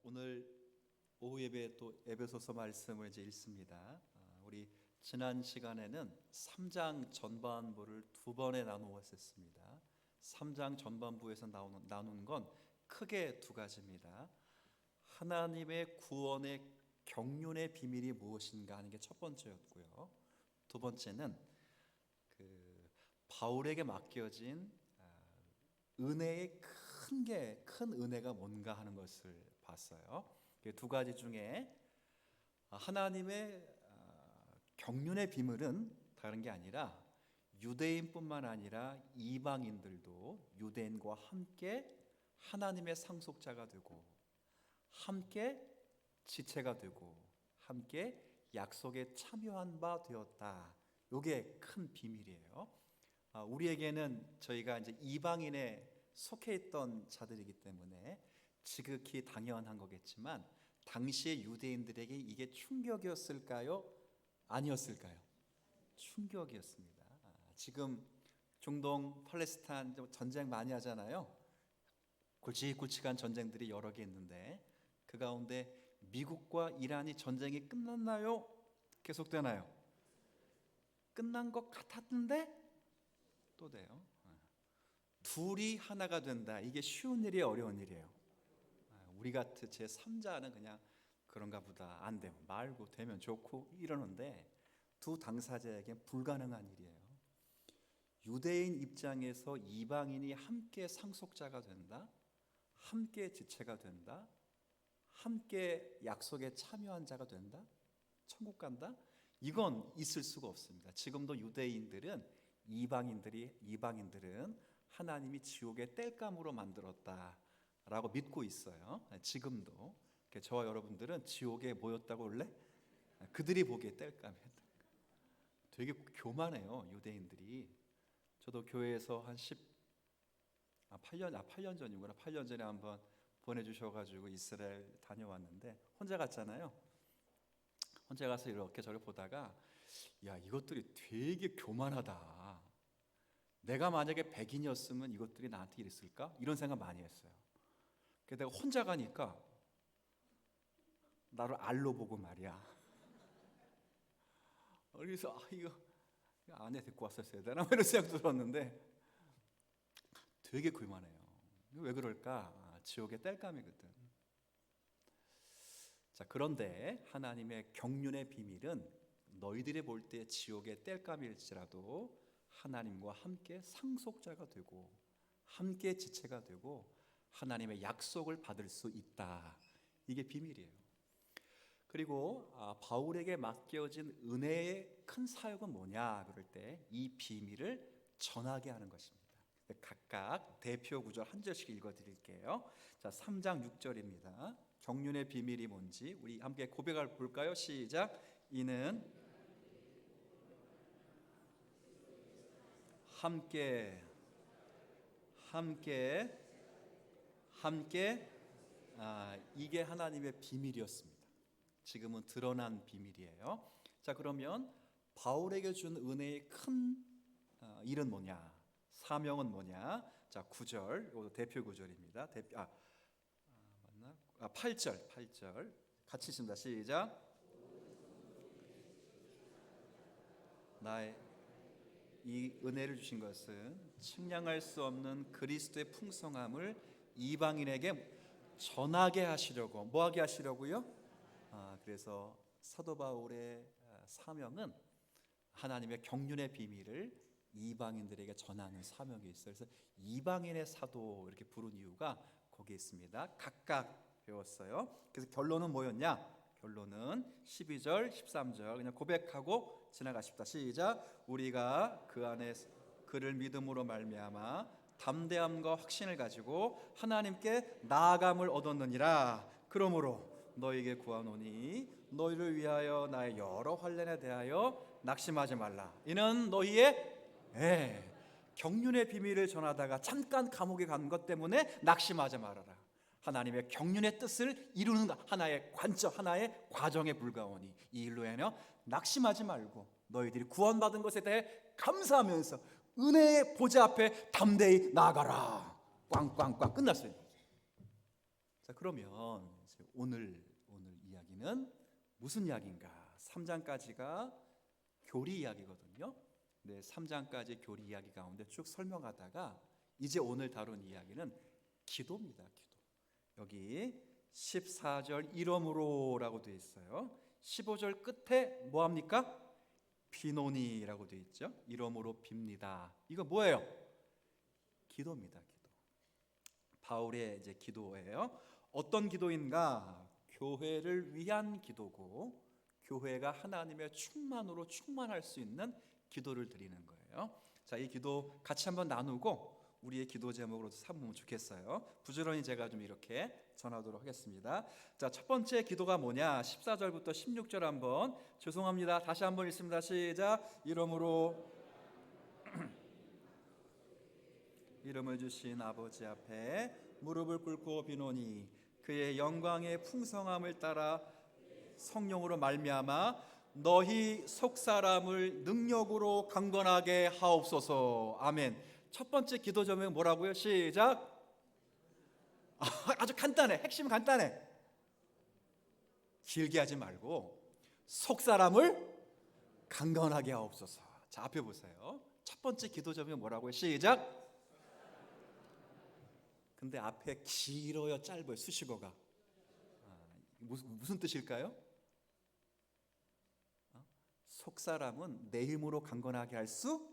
오늘 오후 예배 또 에베소서 말씀을 이제 읽습니다. 우리 지난 시간에는 3장 전반부를 두 번에 나누었습니다. 3장 전반부에서 나누는 건 크게 두 가지입니다. 하나님의 구원의 경륜의 비밀이 무엇인가 하는 게 첫 번째였고요. 두 번째는 바울에게 맡겨진 은혜의 큰 은혜가 뭔가 하는 것을 봤어요. 두 가지 중에 하나님의 경륜의 비밀은 다른 게 아니라 유대인뿐만 아니라 이방인들도 유대인과 함께 하나님의 상속자가 되고 함께 지체가 되고 함께 약속에 참여한 바 되었다. 이게 큰 비밀이에요. 우리에게는 저희가 이제 이방인에 속해 있던 자들이기 때문에 지극히 당연한 거겠지만 당시의 유대인들에게 이게 충격이었을까요? 아니었을까요? 충격이었습니다. 지금 중동 팔레스타인 전쟁 많이 하잖아요. 굵직굵직한 전쟁들이 여러 개 있는데 그 가운데 미국과 이란이 전쟁이 끝났나요? 계속되나요? 끝난 것 같았는데 또 돼요. 둘이 하나가 된다. 이게 쉬운 일이 어려운 일이에요. 우리 같은 제 3자는 그냥 그런가 보다, 안 되면 말고 되면 좋고 이러는데 두 당사자에게 불가능한 일이에요. 유대인 입장에서 이방인이 함께 상속자가 된다, 함께 지체가 된다, 함께 약속에 참여한 자가 된다, 천국 간다, 이건 있을 수가 없습니다. 지금도 유대인들은 이방인들은 하나님이 지옥의 땔감으로 만들었다라고 믿고 있어요. 지금도. 저와 여러분들은 지옥에 모였다고 원래 그들이 보기에 땔감이에요. 되게 교만해요, 유대인들이. 저도 교회에서 한 8년 전이구나. 8년 전에 한번 보내주셔가지고 이스라엘 다녀왔는데 혼자 갔잖아요. 혼자 가서 이렇게 저를 보다가 야, 이것들이 되게 교만하다. 내가 만약에 백인이었으면 이것들이 나한테 이랬을까? 이런 생각 많이 했어요. 그래서 내가 혼자 가니까 나를 알로 보고 말이야. 그래서 이거 안에 데리고 왔었어야 되나? 이런 생각 들었는데 되게 교만해요. 왜 그럴까? 지옥의 땔감이거든. 자, 그런데 하나님의 경륜의 비밀은 너희들이 볼 때 지옥의 땔감일지라도 하나님과 함께 상속자가 되고 함께 지체가 되고 하나님의 약속을 받을 수 있다. 이게 비밀이에요. 그리고 바울에게 맡겨진 은혜의 큰 사역은 뭐냐 그럴 때 이 비밀을 전하게 하는 것입니다. 각각 대표 구절 한 절씩 읽어드릴게요. 자, 3장 6절입니다. 경륜의 비밀이 뭔지 우리 함께 고백을 볼까요? 시작. 이는 함께 이게 하나님의 비밀이었습니다. 지금은 드러난 비밀이에요. 자, 그러면 바울에게 준 은혜의 큰 일은 뭐냐? 사명은 뭐냐? 자, 9절, 이것도 대표 구절입니다. 8절 같이 읽습니다. 시작. 나의 이 은혜를 주신 것은 측량할 수 없는 그리스도의 풍성함을 이방인에게 전하게 하시려고. 뭐하게 하시려고요? 그래서 사도 바울의 사명은 하나님의 경륜의 비밀을 이방인들에게 전하는 사명이 있어요. 그래서 이방인의 사도 이렇게 부른 이유가 거기에 있습니다. 각각 배웠어요. 그래서 결론은 뭐였냐? 결론은 12절, 13절 그냥 고백하고 지나가십시다. 시작. 우리가 그 안에 그를 믿음으로 말미암아 담대함과 확신을 가지고 하나님께 나아감을 얻었느니라. 그러므로 너에게 구하노니 너희를 위하여 나의 여러 환난에 대하여 낙심하지 말라. 이는 너희의 경륜의 비밀을 전하다가 잠깐 감옥에 간 것 때문에 낙심하지 말아라. 하나님의 경륜의 뜻을 이루는 하나의 관점, 하나의 과정에 불과하니 이 일로 인하여 낙심하지 말고 너희들이 구원받은 것에 대해 감사하면서 은혜의 보좌 앞에 담대히 나아가라. 꽝꽝꽝 끝났어요. 자, 자, 그러면 이제 오늘 이야기는 무슨 이야기인가? 3장까지가 교리 이야기거든요. 네, 3장까지 교리 이야기 가운데 쭉 설명하다가 이제 오늘 다룬 이야기는 기도입니다. 기도. 여기 14절 이러므로라고 되어 있어요. 15절 끝에 뭐 합니까? 비노니라고 되어 있죠. 이러므로 빕니다. 이거 뭐예요? 기도입니다. 기도. 바울의 이제 기도예요. 어떤 기도인가? 교회를 위한 기도고, 교회가 하나님의 충만으로 충만할 수 있는 기도를 드리는 거예요. 자, 이 기도 같이 한번 나누고 우리의 기도 제목으로 삼으면 좋겠어요. 부지런히 제가 좀 이렇게 전하도록 하겠습니다. 자, 첫 번째 기도가 뭐냐? 14절부터 16절 한번, 죄송합니다. 다시 한번 읽습니다. 시작. 이러므로 이름을 주신 아버지 앞에 무릎을 꿇고 비노니 그의 영광의 풍성함을 따라 성령으로 말미암아 너희 속사람을 능력으로 강건하게 하옵소서. 아멘. 첫 번째 기도 제목은 뭐라고요? 시작. 아주 간단해. 핵심 간단해. 길게 하지 말고 속사람을 강건하게 하옵소서. 자, 앞에 보세요. 첫 번째 기도 제목은 뭐라고요? 시작. 근데 앞에 길어요, 짧아요? 수식어가 무슨 뜻일까요? 속사람은 내 힘으로 강건하게 할 수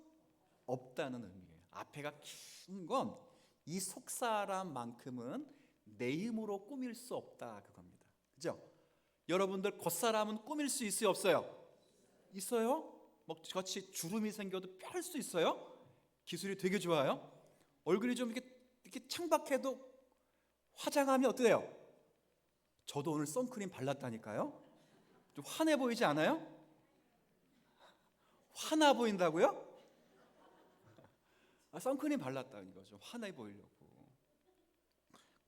없다는 의미예요. 앞에가 긴 건 이 속사람만큼은 내 힘으로 꾸밀 수 없다 그겁니다. 그죠? 여러분들 겉사람은 꾸밀 수 있어요, 없어요? 있어요? 뭐 같이 주름이 생겨도 펼 수 있어요? 기술이 되게 좋아요. 얼굴이 좀 이렇게 창박해도 화장하면 어때요? 저도 오늘 선크림 발랐다니까요. 좀 환해 보이지 않아요? 화나 보인다고요? 선크림 발랐다는 거죠. 환해 보이려고.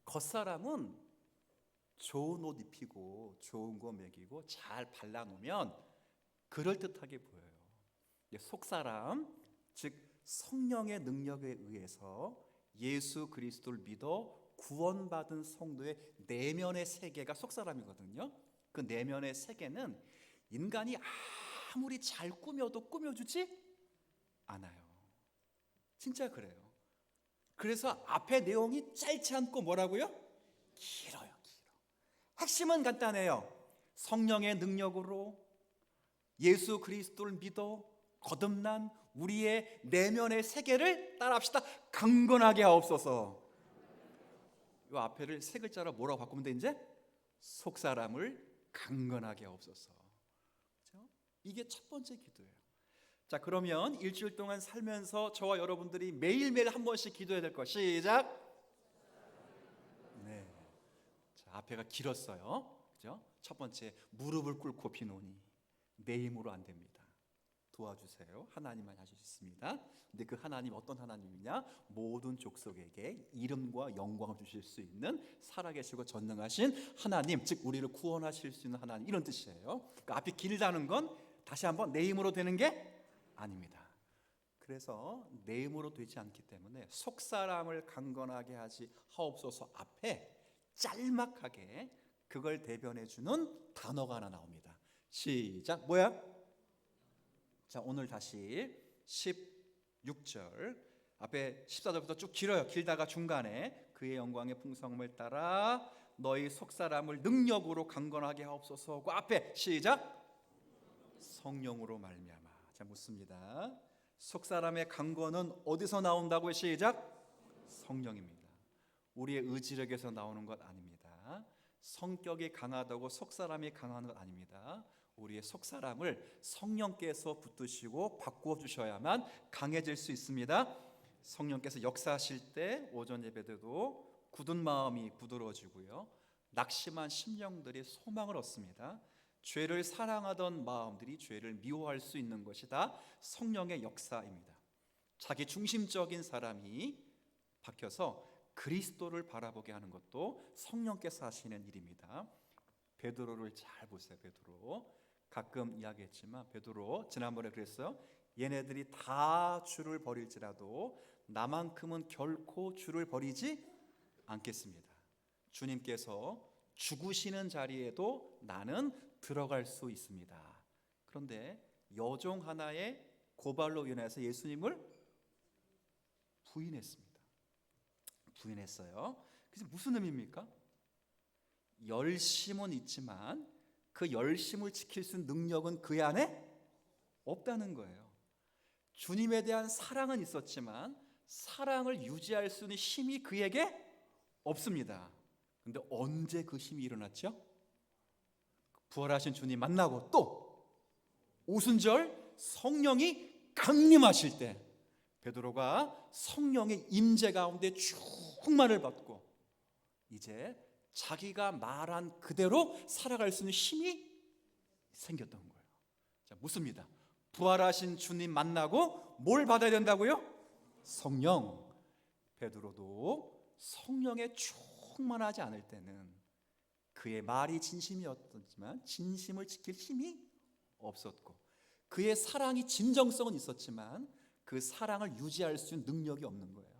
겉사람은 좋은 옷 입히고 좋은 거 먹이고 잘 발라놓으면 그럴듯하게 보여요. 속사람, 즉 성령의 능력에 의해서 예수 그리스도를 믿어 구원받은 성도의 내면의 세계가 속사람이거든요. 그 내면의 세계는 인간이 아무리 잘 꾸며도 꾸며주지 않아요. 진짜 그래요. 그래서 앞에 내용이 짧지 않고 뭐라고요? 길어요. 핵심은 간단해요. 성령의 능력으로 예수 그리스도를 믿어 거듭난 우리의 내면의 세계를 따라합시다. 강건하게 하옵소서. 이 앞에를 세 글자로 뭐라고 바꾸면 돼 이제? 속사람을 강건하게 하옵소서. 그렇죠? 이게 첫 번째 기도예요. 자, 그러면 일주일 동안 살면서 저와 여러분들이 매일매일 한 번씩 기도해야 될 것. 시작. 네. 자, 앞에가 길었어요. 그죠? 첫 번째 무릎을 꿇고 비노니 내 힘으로 안 됩니다. 도와주세요. 하나님만 하실 수 있습니다. 근데 그 하나님 어떤 하나님이냐? 모든 족속에게 이름과 영광을 주실 수 있는 살아계시고 전능하신 하나님, 즉 우리를 구원하실 수 있는 하나님, 이런 뜻이에요. 그러니까 앞이 길다는 건 다시 한번 내 힘으로 되는 게 아닙니다. 그래서 내 힘으로 되지 않기 때문에 속사람을 강건하게 하지 하옵소서 앞에 짤막하게 그걸 대변해 주는 단어가 하나 나옵니다. 시작. 뭐야? 자, 오늘 다시 16절 앞에 14절부터 쭉 길어요. 길다가 중간에 그의 영광의 풍성함을 따라 너희 속사람을 능력으로 강건하게 하옵소서. 그 앞에 시작. 성령으로 말미암아. 자, 묻습니다. 속사람의 강건은 어디서 나온다고요? 시작. 성령입니다. 우리의 의지력에서 나오는 것 아닙니다. 성격이 강하다고 속사람이 강한 것 아닙니다. 우리의 속사람을 성령께서 붙드시고 바꾸어 주셔야만 강해질 수 있습니다. 성령께서 역사하실 때 오전 예배 때도 굳은 마음이 부드러워지고요, 낙심한 심령들이 소망을 얻습니다. 죄를 사랑하던 마음들이 죄를 미워할 수 있는 것이 다 성령의 역사입니다. 자기 중심적인 사람이 바뀌어서 그리스도를 바라보게 하는 것도 성령께서 하시는 일입니다. 베드로를 잘 보세요. 베드로 가끔 이야기했지만 베드로 지난번에 그랬어요. 얘네들이 다 주를 버릴지라도 나만큼은 결코 주를 버리지 않겠습니다. 주님께서 죽으시는 자리에도 나는 들어갈 수 있습니다. 그런데 여종 하나의 고발로 인해서 예수님을 부인했습니다. 부인했어요. 그래서 무슨 의미입니까? 열심은 있지만 그 열심을 지킬 수 있는 능력은 그 안에 없다는 거예요. 주님에 대한 사랑은 있었지만 사랑을 유지할 수 있는 힘이 그에게 없습니다. 근데 언제 그 힘이 일어났죠? 부활하신 주님 만나고 또 오순절 성령이 강림하실 때 베드로가 성령의 임재 가운데 충만을 받고 이제 자기가 말한 그대로 살아갈 수 있는 힘이 생겼던 거예요. 자, 묻습니다. 부활하신 주님 만나고 뭘 받아야 된다고요? 성령. 베드로도 성령에 충만하지 않을 때는 그의 말이 진심이었지만 진심을 지킬 힘이 없었고 그의 사랑이 진정성은 있었지만 그 사랑을 유지할 수 있는 능력이 없는 거예요.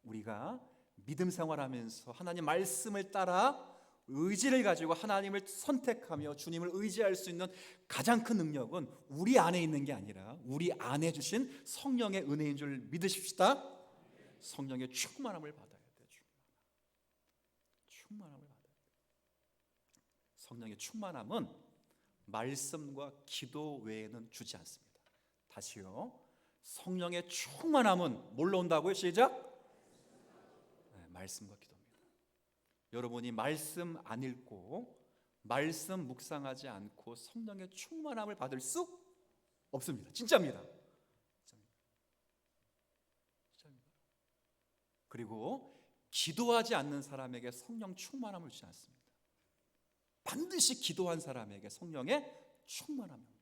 우리가 믿음 생활하면서 하나님 말씀을 따라 의지를 가지고 하나님을 선택하며 주님을 의지할 수 있는 가장 큰 능력은 우리 안에 있는 게 아니라 우리 안에 주신 성령의 은혜인 줄 믿으십시다. 성령의 충만함을 받아야 돼요. 충만함을 받아야 돼요. 성령의 충만함은 말씀과 기도 외에는 주지 않습니다. 다시요. 성령의 충만함은 뭘로 온다고요? 시작. 말씀과 기도입니다. 여러분이 말씀 안 읽고 말씀 묵상하지 않고 성령의 충만함을 받을 수 없습니다. 진짜입니다. 그리고 기도하지 않는 사람에게 성령 충만함을 주지 않습니다. 반드시 기도한 사람에게 성령의 충만함입니다.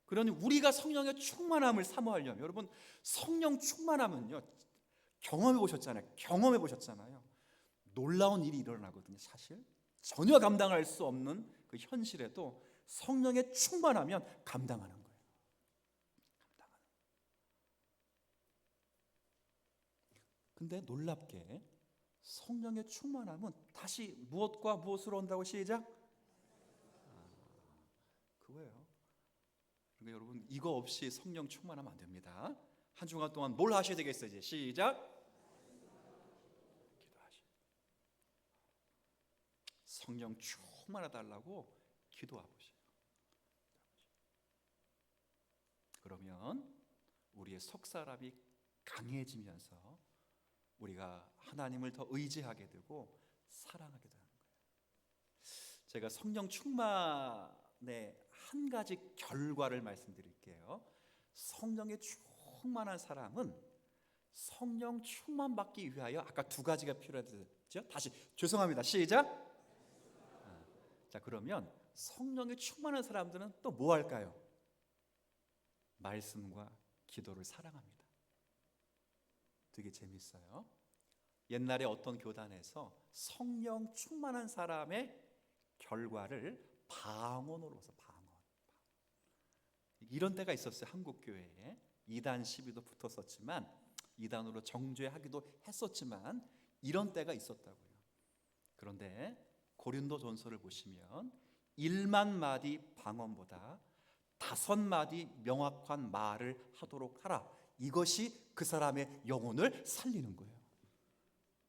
그러니 우리가 성령의 충만함을 사모하려면 여러분 성령 충만함은요 경험해 보셨잖아요. 놀라운 일이 일어나거든요. 사실 전혀 감당할 수 없는 그 현실에도 성령의 충만하면 감당하는 거예요. 근데 놀랍게 성령의 충만함은 다시 무엇과 무엇으로 온다고 시작? 그거예요. 그러니까 여러분 이거 없이 성령 충만하면 안 됩니다. 한 주간 동안 뭘 하셔야 되겠어요? 이제 시작. 기도하시. 성령 충만해달라고 기도해 보세요. 그러면 우리의 속사람이 강해지면서 우리가 하나님을 더 의지하게 되고 사랑하게 되는 거예요. 제가 성령 충만의 한 가지 결과를 말씀드릴게요. 성령의 충만한 사람은 성령 충만 받기 위하여 아까 두 가지가 필요하죠. 다시 죄송합니다. 시작. 자, 그러면 성령의 충만한 사람들은 또 뭐 할까요? 말씀과 기도를 사랑합니다. 되게 재밌어요. 옛날에 어떤 교단에서 성령 충만한 사람의 결과를 방언으로서 이런 때가 있었어요. 한국 교회에 이단 시비도 붙었었지만 이단으로 정죄하기도 했었지만 이런 때가 있었다고요. 그런데 고린도전서를 보시면 1만 마디 방언보다 5마디 명확한 말을 하도록 하라. 이것이 그 사람의 영혼을 살리는 거예요.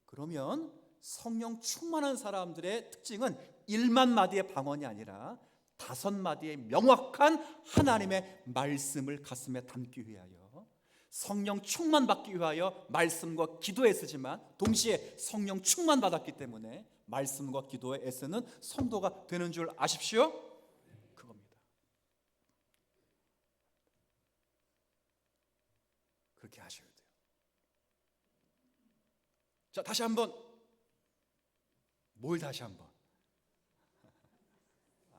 그러면 성령 충만한 사람들의 특징은 1만 마디의 방언이 아니라 5마디의 명확한 하나님의 말씀을 가슴에 담기 위하여 성령 충만 받기 위하여 말씀과 기도에 쓰지만 동시에 성령 충만 받았기 때문에 말씀과 기도에 애쓰는 성도가 되는 줄 아십시오? 그겁니다. 그렇게 하셔야 돼요. 자, 다시 한번. 뭘 다시 한번?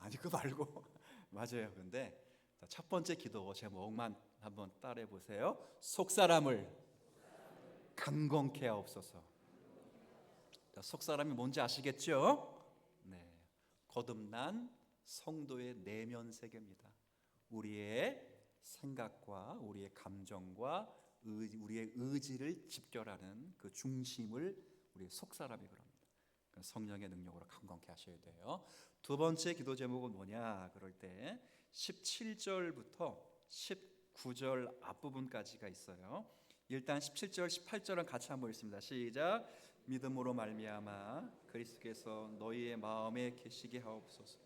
아니 그거 말고 맞아요. 근데 첫 번째 기도 제목만 한번 따라해 보세요. 속사람을 강건케 하옵소서. 속사람이 뭔지 아시겠죠? 네, 거듭난 성도의 내면 세계입니다. 우리의 생각과 우리의 감정과 우리의 의지를 집결하는 그 중심을 우리의 속사람이 그럽니다. 성령의 능력으로 강건케 하셔야 돼요. 두 번째 기도 제목은 뭐냐? 그럴 때 17절부터 19절 앞부분까지가 있어요. 일단 17절, 18절은 같이 한번 읽습니다. 시작. 믿음으로 말미암아 그리스도께서 너희의 마음에 계시게 하옵소서.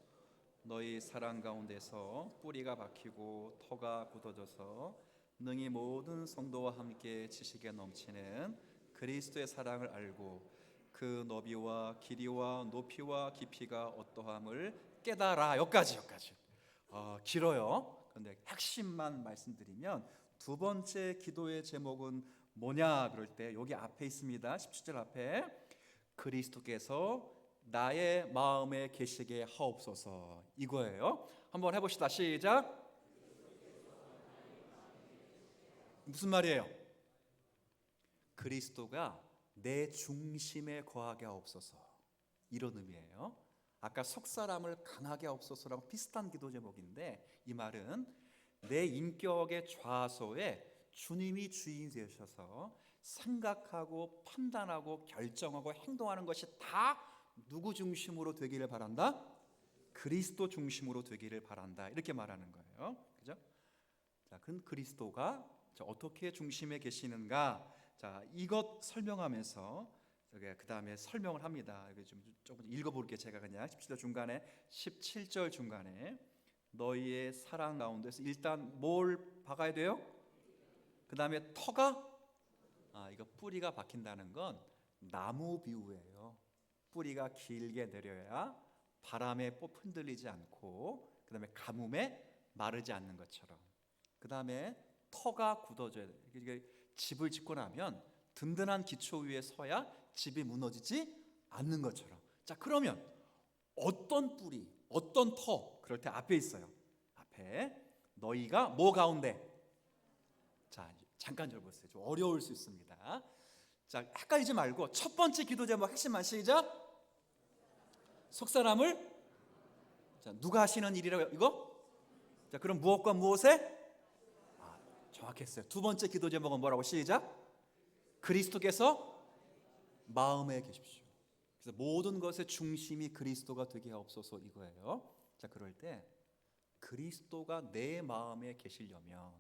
너희 사랑 가운데서 뿌리가 박히고 터가 굳어져서 능히 모든 성도와 함께 지식에 넘치는 그리스도의 사랑을 알고 그 너비와 길이와 높이와 깊이가 어떠함을 깨달아. 여기까지. 길어요. 그런데 핵심만 말씀드리면 두 번째 기도의 제목은 뭐냐? 그럴 때 여기 앞에 있습니다. 17절 앞에 그리스도께서 나의 마음에 계시게 하옵소서, 이거예요. 한번 해봅시다. 시작. 무슨 말이에요? 그리스도가 내 중심에 거하게 하옵소서, 이런 의미예요. 아까 속사람을 강하게 하옵소서랑 비슷한 기도 제목인데, 이 말은 내 인격의 좌소에 주님이 주인이 되셔서 생각하고 판단하고 결정하고 행동하는 것이 다 누구 중심으로 되기를 바란다? 그리스도 중심으로 되기를 바란다, 이렇게 말하는 거예요. 그죠? 자, 그럼 그리스도가 어떻게 중심에 계시는가? 자, 이것 설명하면서 그 다음에 설명을 합니다. 조금 읽어볼게요. 제가 그냥 17절 중간에 너희의 사랑 가운데서 일단 뭘 박아야 돼요? 그 다음에 터가, 이거 뿌리가 박힌다는 건 나무 비유예요. 뿌리가 길게 내려야 바람에 흔들리지 않고, 그 다음에 가뭄에 마르지 않는 것처럼, 그 다음에 터가 굳어져야 돼요. 이게 집을 짓고 나면 든든한 기초 위에 서야 집이 무너지지 않는 것처럼. 자, 그러면 어떤 뿌리, 어떤 터? 그럴 때 앞에 있어요. 앞에 너희가 뭐 가운데? 자, 잠깐 들어보세요. 좀 어려울 수 있습니다. 자, 헷갈리지 말고 첫 번째 기도 제목 핵심만 시작. 속사람을, 자, 누가 하시는 일이라고 이거? 자, 그럼 무엇과 무엇에? 정확했어요. 두 번째 기도 제목은 뭐라고? 시작. 그리스도께서 마음에 계십시오. 그래서 모든 것의 중심이 그리스도가 되게 하옵소서, 이거예요. 자, 그럴 때 그리스도가 내 마음에 계시려면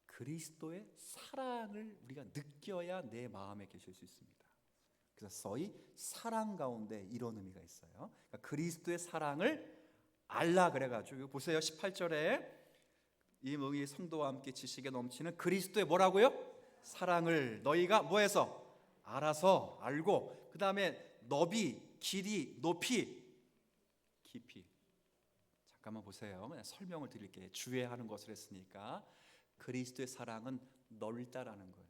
그리스도의 사랑을 우리가 느껴야 내 마음에 계실 수 있습니다. 그래서 서희 사랑 가운데 이런 의미가 있어요. 그러니까 그리스도의 사랑을 알라 그래가지고 보세요. 18절에 이 너희 성도와 함께 지식에 넘치는 그리스도의 뭐라고요? 사랑을 너희가 뭐해서? 알아서 알고, 그 다음에 너비, 길이, 높이, 깊이. 잠깐만 보세요. 그냥 설명을 드릴게요. 주의하는 것을 했으니까. 그리스도의 사랑은 넓다라는 거예요.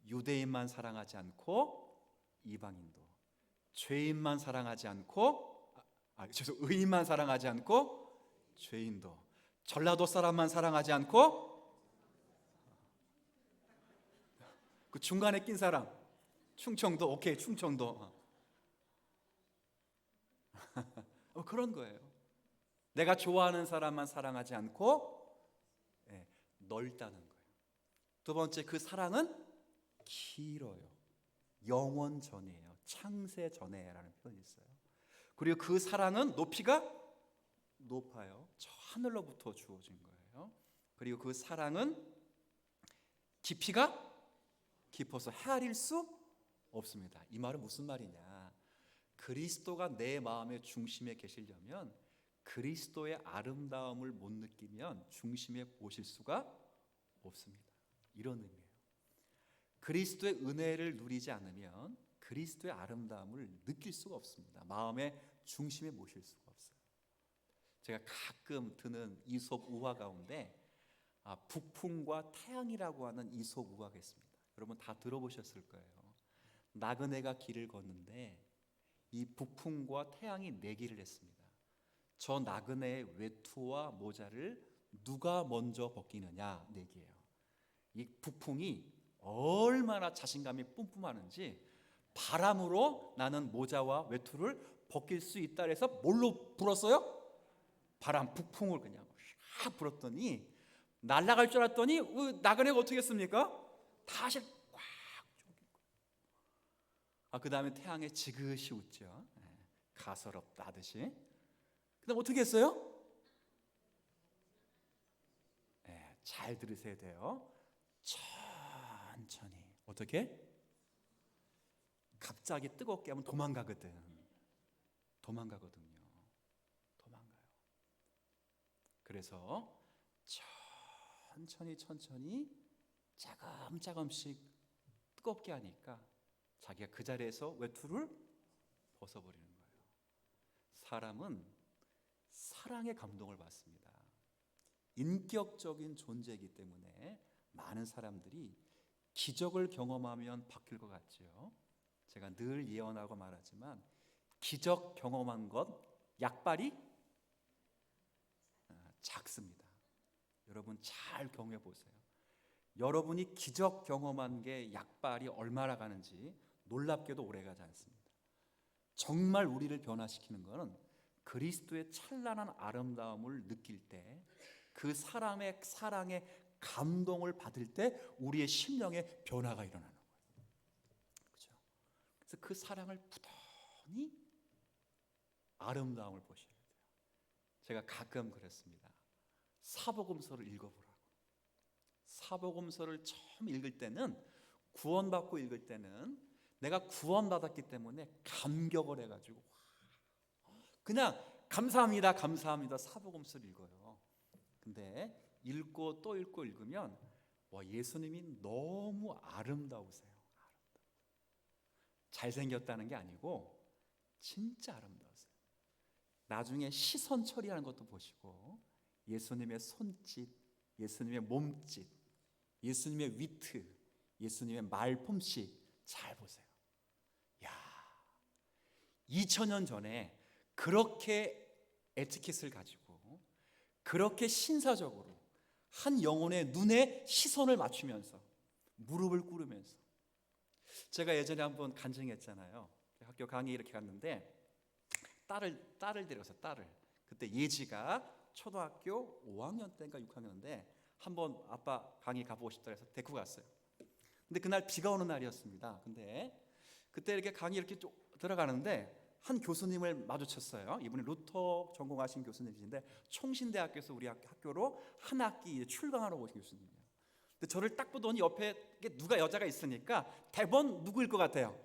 유대인만 사랑하지 않고 이방인도, 죄인만 사랑하지 않고 의인만 사랑하지 않고 죄인도, 전라도 사람만 사랑하지 않고 그 중간에 낀 사람, 충청도, 오케이, 충청도. 그런 거예요. 내가 좋아하는 사람만 사랑하지 않고 넓다는 거예요. 두 번째, 그 사랑은 길어요. 영원 전이에요. 창세 전에라는 표현이 있어요. 그리고 그 사랑은 높이가 높아요. 저 하늘로부터 주어진 거예요. 그리고 그 사랑은 깊이가 깊어서 헤아릴 수 없습니다. 이 말은 무슨 말이냐? 그리스도가 내 마음의 중심에 계시려면 그리스도의 아름다움을 못 느끼면 중심에 모실 수가 없습니다. 이런 의미예요. 그리스도의 은혜를 누리지 않으면 그리스도의 아름다움을 느낄 수가 없습니다. 마음의 중심에 모실 수가 없어요. 제가 가끔 드는 이솝 우화 가운데 북풍과 태양이라고 하는 이솝 우화가 있습니다. 여러분 다 들어보셨을 거예요. 나그네가 길을 걷는데 이 북풍과 태양이 내기를 했습니다. 저 나그네의 외투와 모자를 누가 먼저 벗기느냐 내기예요. 이 북풍이 얼마나 자신감이 뿜뿜하는지 바람으로 나는 모자와 외투를 벗길 수 있다 해서 뭘로 불었어요? 바람, 북풍을 그냥 쫙 불었더니 날아갈 줄 알았더니 나그네가 어떻게 했습니까? 다시 꽉 조긴 거예요. 그 다음에 태양에 지그시 웃죠. 가소롭다 하듯이. 그다음 어떻게 했어요? 잘 들으셔야 돼요. 천천히. 어떻게? 갑자기 뜨겁게 하면 도망가거든요. 도망가요. 그래서 천천히 조금씩 뜨겁게 하니까 자기가 그 자리에서 외투를 벗어버리는 거예요. 사람은 사랑의 감동을 받습니다. 인격적인 존재이기 때문에 많은 사람들이 기적을 경험하면 바뀔 것 같죠. 제가 늘 예언하고 말하지만 기적 경험한 것 약발이 작습니다. 여러분 잘 경험해 보세요. 여러분이 기적 경험한 게 약발이 얼마나 가는지 놀랍게도 오래가지 않습니다. 정말 우리를 변화시키는 것은 그리스도의 찬란한 아름다움을 느낄 때, 그 사람의 사랑에 감동을 받을 때 우리의 심령에 변화가 일어나는 거예요. 그렇죠? 그래서 그 사랑을 부단히 아름다움을 보셔야 돼요. 제가 가끔 그랬습니다. 사복음서를 읽어보라고. 사복음서를 처음 읽을 때는, 구원받고 읽을 때는 내가 구원받았기 때문에 감격을 해가지고 그냥 감사합니다 사복음서를 읽어요. 근데 읽고 또 읽고 읽으면 예수님이 너무 아름다우세요. 잘생겼다는 게 아니고 진짜 아름다우세요. 나중에 시선 처리하는 것도 보시고 예수님의 손짓, 예수님의 몸짓, 예수님의 위트, 예수님의 말품씨 잘 보세요. 2000년 전에 그렇게 에티켓을 가지고 그렇게 신사적으로 한 영혼의 눈에 시선을 맞추면서 무릎을 꿇으면서, 제가 예전에 한번 간증했잖아요. 학교 강의 이렇게 갔는데 딸을 데려가서 딸을, 그때 예지가 초등학교 5학년 때인가 6학년인데 한번 아빠 강의 가보고 싶다 해서 데리고 갔어요. 근데 그날 비가 오는 날이었습니다. 근데 그때 이렇게 강의 이렇게 쭉 들어가는데 한 교수님을 마주쳤어요. 이분이 루터 전공하신 교수님이신데 총신대학교에서 우리 학교로 한 학기 출강하러 오신 교수님이에요. 근데 저를 딱 보더니 옆에 누가 여자가 있으니까 대번 누구일 것 같아요?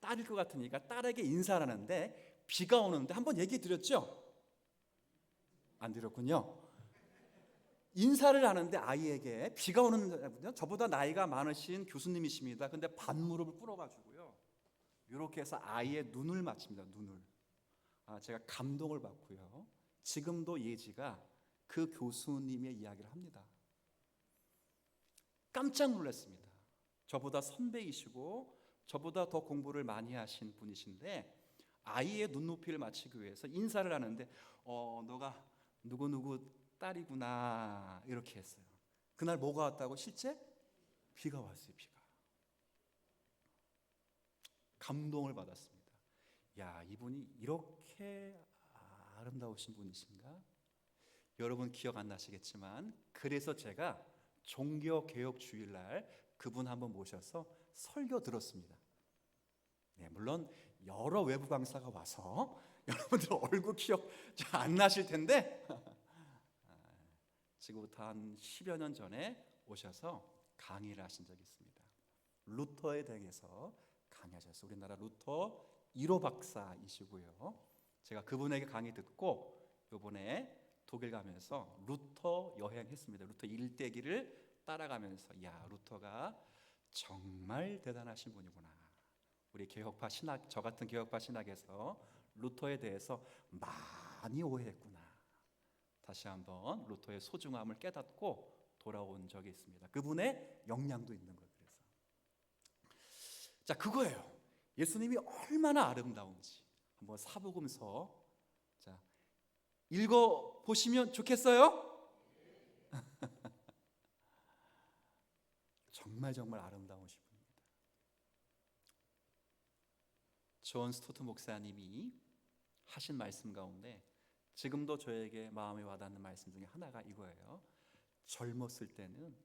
딸일 것 같으니까 딸에게 인사를 하는데 비가 오는데 한번 얘기 드렸죠? 안 드렸군요. 인사를 하는데 아이에게, 비가 오는 저보다 나이가 많으신 교수님이십니다. 근데 반무릎을 꿇어가지고요 이렇게 해서 아이의 눈을 맞춥니다. 눈을. 제가 감동을 받고요. 지금도 예지가 그 교수님의 이야기를 합니다. 깜짝 놀랐습니다. 저보다 선배이시고 저보다 더 공부를 많이 하신 분이신데 아이의 눈높이를 맞추기 위해서 인사를 하는데 너가 누구누구 딸이구나 이렇게 했어요. 그날 뭐가 왔다고? 실제 비가 왔어요. 비가. 감동을 받았습니다. 이분이 이렇게 아름다우신 분이신가? 여러분 기억 안 나시겠지만 그래서 제가 종교개혁 주일날 그분 한번 모셔서 설교 들었습니다. 물론 여러 외부 강사가 와서 여러분들 얼굴 기억 잘 안 나실 텐데 지금부터 한 10여 년 전에 오셔서 강의를 하신 적이 있습니다. 루터에 대해서 강의하셨어요. 우리나라 루터 1호 박사이시고요. 제가 그분에게 강의 듣고 이번에 독일 가면서 루터 여행했습니다. 루터 일대기를 따라가면서 루터가 정말 대단하신 분이구나. 우리 개혁파 신학, 저 같은 개혁파 신학에서 루터에 대해서 많이 오해했구나. 다시 한번 루터의 소중함을 깨닫고 돌아온 적이 있습니다. 그분의 역량도 있는 거예요. 자, 그거예요. 예수님이 얼마나 아름다운지 한번 사복음서 읽어 보시면 좋겠어요? 정말 아름다우신 분입니다. 존 스토트 목사님이 하신 말씀 가운데 지금도 저에게 마음에 와닿는 말씀 중에 하나가 이거예요. 젊었을 때는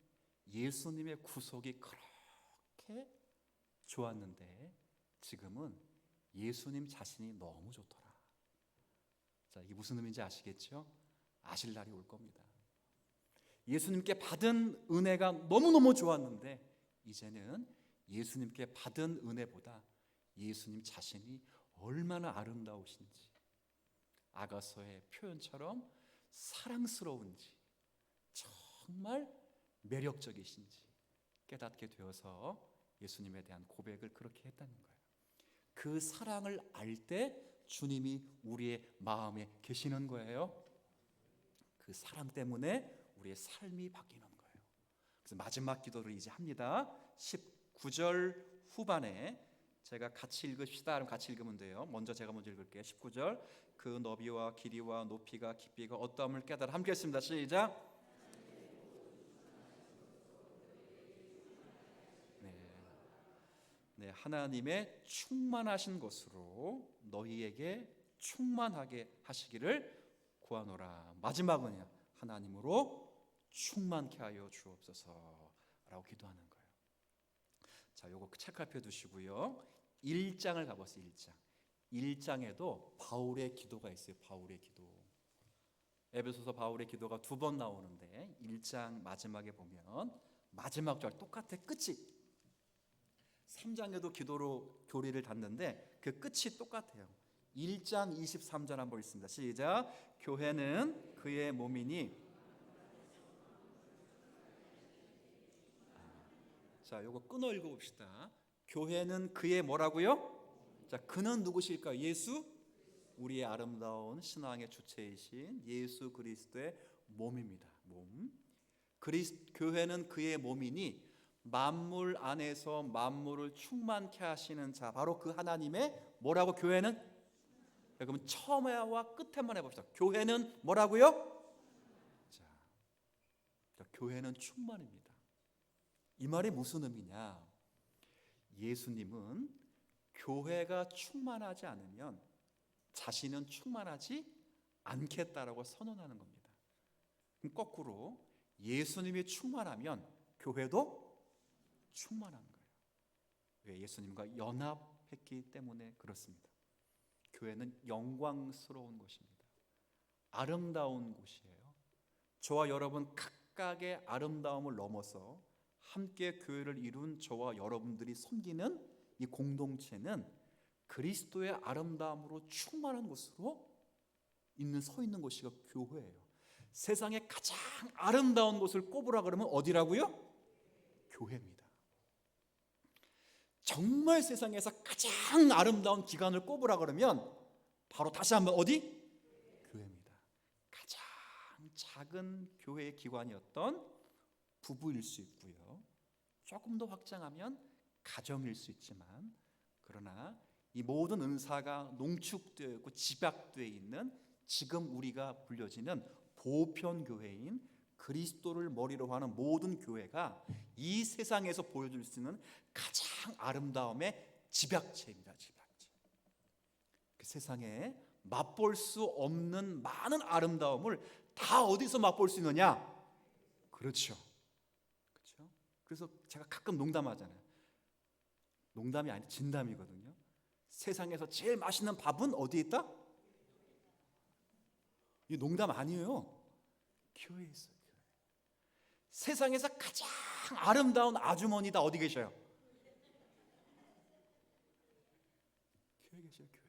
예수님의 구속이 그렇게 좋았는데 지금은 예수님 자신이 너무 좋더라. 자, 이게 무슨 의미인지 아시겠죠? 아실 날이 올 겁니다. 예수님께 받은 은혜가 너무너무 좋았는데 이제는 예수님께 받은 은혜보다 예수님 자신이 얼마나 아름다우신지, 아가서의 표현처럼 사랑스러운지, 정말 매력적이신지 깨닫게 되어서 예수님에 대한 고백을 그렇게 했다는 거예요. 그 사랑을 알 때 주님이 우리의 마음에 계시는 거예요. 그 사랑 때문에 우리의 삶이 바뀌는 거예요. 그래서 마지막 기도를 이제 합니다. 19절 후반에 제가 같이 읽읍시다. 그럼 같이 읽으면 돼요. 제가 먼저 읽을게요. 19절. 그 너비와 길이와 높이가 깊이가 어떠함을 깨달아. 함께 했습니다. 시작. 네, 하나님의 충만하신 것으로 너희에게 충만하게 하시기를 구하노라. 마지막은요, 하나님으로 충만케 하여 주옵소서라고 기도하는 거예요. 자, 요거 체크해 두시고요. 1장을 가보세요. 1장. 1장에도 바울의 기도가 있어요. 바울의 기도. 에베소서 바울의 기도가 2번 나오는데 1장 마지막에 보면 마지막 절 똑같아. 끝이 3장에도 기도로 교리를 닫는데 그 끝이 똑같아요. 1장 23절 한번 읽습니다. 시작. 교회는 그의 몸이니. 자, 요거 끊어 읽어봅시다. 교회는 그의 뭐라고요? 자, 그는 누구실까요? 예수? 우리의 아름다운 신앙의 주체이신 예수 그리스도의 몸입니다. 몸. 교회는 그의 몸이니 만물 안에서 만물을 충만케 하시는 자, 바로 그 하나님의 뭐라고? 교회는? 그러면 처음에와 끝에만 해봅시다. 교회는 뭐라고요? 자, 교회는 충만입니다. 이 말이 무슨 의미냐? 예수님은 교회가 충만하지 않으면 자신은 충만하지 않겠다라고 선언하는 겁니다. 그럼 거꾸로 예수님이 충만하면 교회도 충만한 거예요. 왜? 예수님과 연합했기 때문에 그렇습니다. 교회는 영광스러운 곳입니다. 아름다운 곳이에요. 저와 여러분 각각의 아름다움을 넘어서 함께 교회를 이룬 저와 여러분들이 섬기는 이 공동체는 그리스도의 아름다움으로 충만한 곳으로 서 있는 곳이 교회예요. 세상에 가장 아름다운 곳을 꼽으라 그러면 어디라고요? 교회입니다. 정말 세상에서 가장 아름다운 기관을 꼽으라 그러면 바로 다시 한번 어디? 교회입니다. 가장 작은 교회의 기관이었던 부부일 수 있고요. 조금 더 확장하면 가정일 수 있지만, 그러나 이 모든 은사가 농축되어 있고 집약되어 있는 지금 우리가 불려지는 보편교회인 그리스도를 머리로 하는 모든 교회가 이 세상에서 보여줄 수 있는 가장 아름다움의 집약체입니다. 집약체. 그 세상에 맛볼 수 없는 많은 아름다움을 다 어디서 맛볼 수 있느냐? 그렇죠. 그렇죠. 그래서 제가 가끔 농담하잖아요. 농담이 아니라 진담이거든요. 세상에서 제일 맛있는 밥은 어디에 있다? 이 농담 아니에요. 교회에 있어요. 교회. 세상에서 가장 아름다운 아주머니다 어디 계셔요? 교회 계셔요. 교회.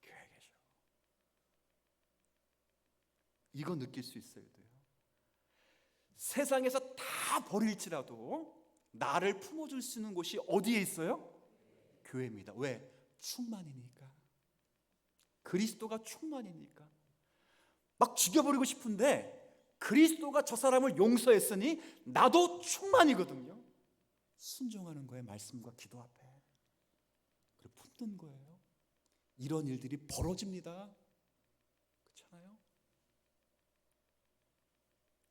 교회 계셔. 이거 느낄 수 있어야 돼요. 세상에서 다 버릴지라도 나를 품어줄 수 있는 곳이 어디에 있어요? 교회입니다. 왜? 충만이니까. 그리스도가 충만이니까. 막 죽여버리고 싶은데 그리스도가 저 사람을 용서했으니 나도 충만이거든요. 순종하는 거예요. 말씀과 기도 앞에. 그리고 품는 거예요. 이런 일들이 벌어집니다. 그렇잖아요?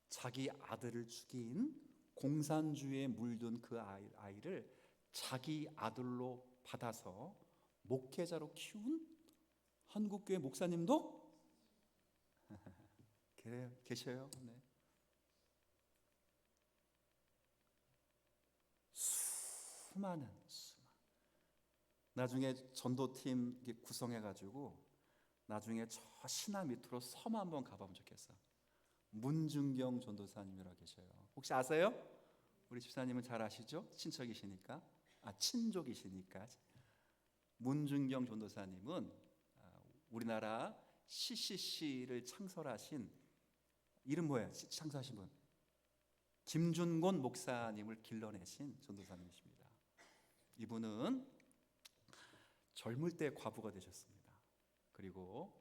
자기 아들을 죽인 공산주의에 물든 그 아이를 자기 아들로 받아서 목회자로 키운 한국교회 목사님도 계셔요. 네. 수많은 나중에 전도팀 구성해가지고 나중에 저 신화 밑으로 섬 한번 가보면 좋겠어. 문중경 전도사님이라고 계셔요. 혹시 아세요? 우리 집사님은 잘 아시죠? 친척이시니까, 친족이시니까. 문중경 전도사님은 우리나라 CCC를 창설하신, 이름 뭐예요? 창설하신 분 김준곤 목사님을 길러내신 전도사님이십니다. 이분은 젊을 때 과부가 되셨습니다. 그리고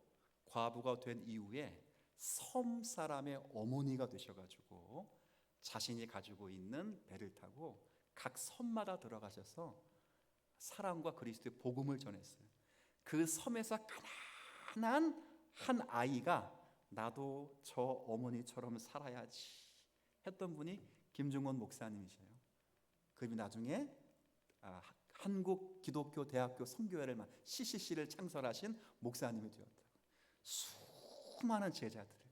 과부가 된 이후에 섬 사람의 어머니가 되셔가지고 자신이 가지고 있는 배를 타고 각 섬마다 들어가셔서 사랑과 그리스도의 복음을 전했어요. 그 섬에서 가난한 한 아이가 나도 저 어머니처럼 살아야지 했던 분이 김중원 목사님이셔요. 그분이 나중에 한국 기독교 대학교 선교회를 CCC를 창설하신 목사님이 되었다. 수많은 제자들을,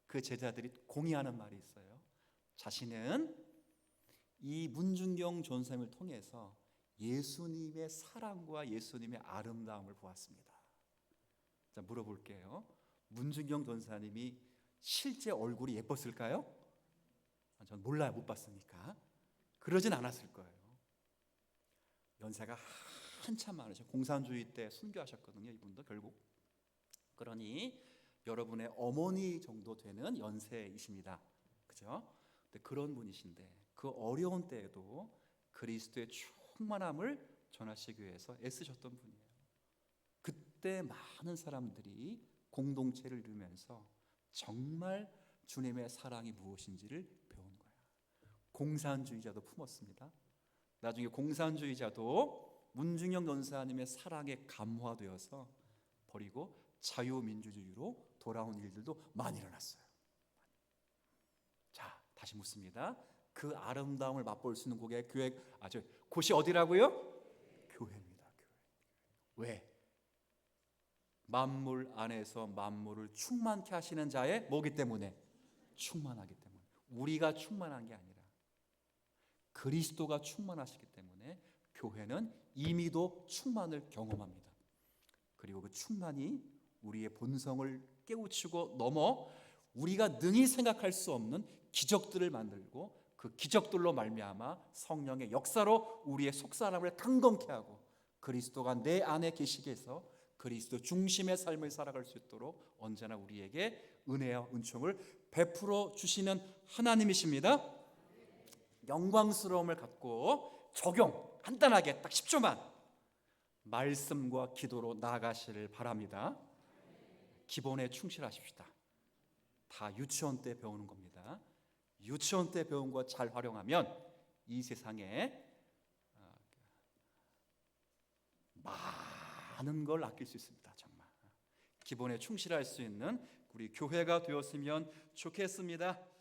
그 제자들이 공유하는 말이 있어요. 자신은 이 문중경 전사님을 통해서 예수님의 사랑과 예수님의 아름다움을 보았습니다. 자, 물어볼게요. 문중경 전사님이 실제 얼굴이 예뻤을까요? 전 몰라요. 못 봤으니까. 그러진 않았을 거예요. 연세가 한참 많으셔. 공산주의 때 순교하셨거든요. 이분도 결국. 그러니 여러분의 어머니 정도 되는 연세이십니다. 그죠? 근데 그런 분이신데 그 어려운 때에도 그리스도의 충만함을 전하시기 위해서 애쓰셨던 분이에요. 그때 많은 사람들이 공동체를 이루면서 정말 주님의 사랑이 무엇인지를 배운 거예요. 공산주의자도 품었습니다. 나중에 공산주의자도 문중영 전사님의 사랑에 감화되어서 버리고 자유민주주의로 돌아온 일들도 많이 일어났어요. 자, 다시 묻습니다. 그 아름다움을 맛볼 수 있는 곳이 어디라고요? 교회입니다. 교회. 왜? 만물 안에서 만물을 충만케 하시는 자의 뭐기 때문에? 충만하기 때문에. 우리가 충만한 게 아니라 그리스도가 충만하시기 때문에 교회는 이미도 충만을 경험합니다. 그리고 그 충만이 우리의 본성을 깨우치고 넘어 우리가 능히 생각할 수 없는 기적들을 만들고 그 기적들로 말미암아 성령의 역사로 우리의 속사람을 강건케 하고 그리스도가 내 안에 계시게 해서 그리스도 중심의 삶을 살아갈 수 있도록 언제나 우리에게 은혜와 은총을 베풀어 주시는 하나님이십니다. 영광스러움을 갖고 적용 간단하게 딱 10초만 말씀과 기도로 나아가시를 바랍니다. 기본에 충실하십시다. 다 유치원 때 배우는 겁니다. 유치원 때 배운 거 잘 활용하면 이 세상에 많은 걸 아낄 수 있습니다. 정말 기본에 충실할 수 있는 우리 교회가 되었으면 좋겠습니다.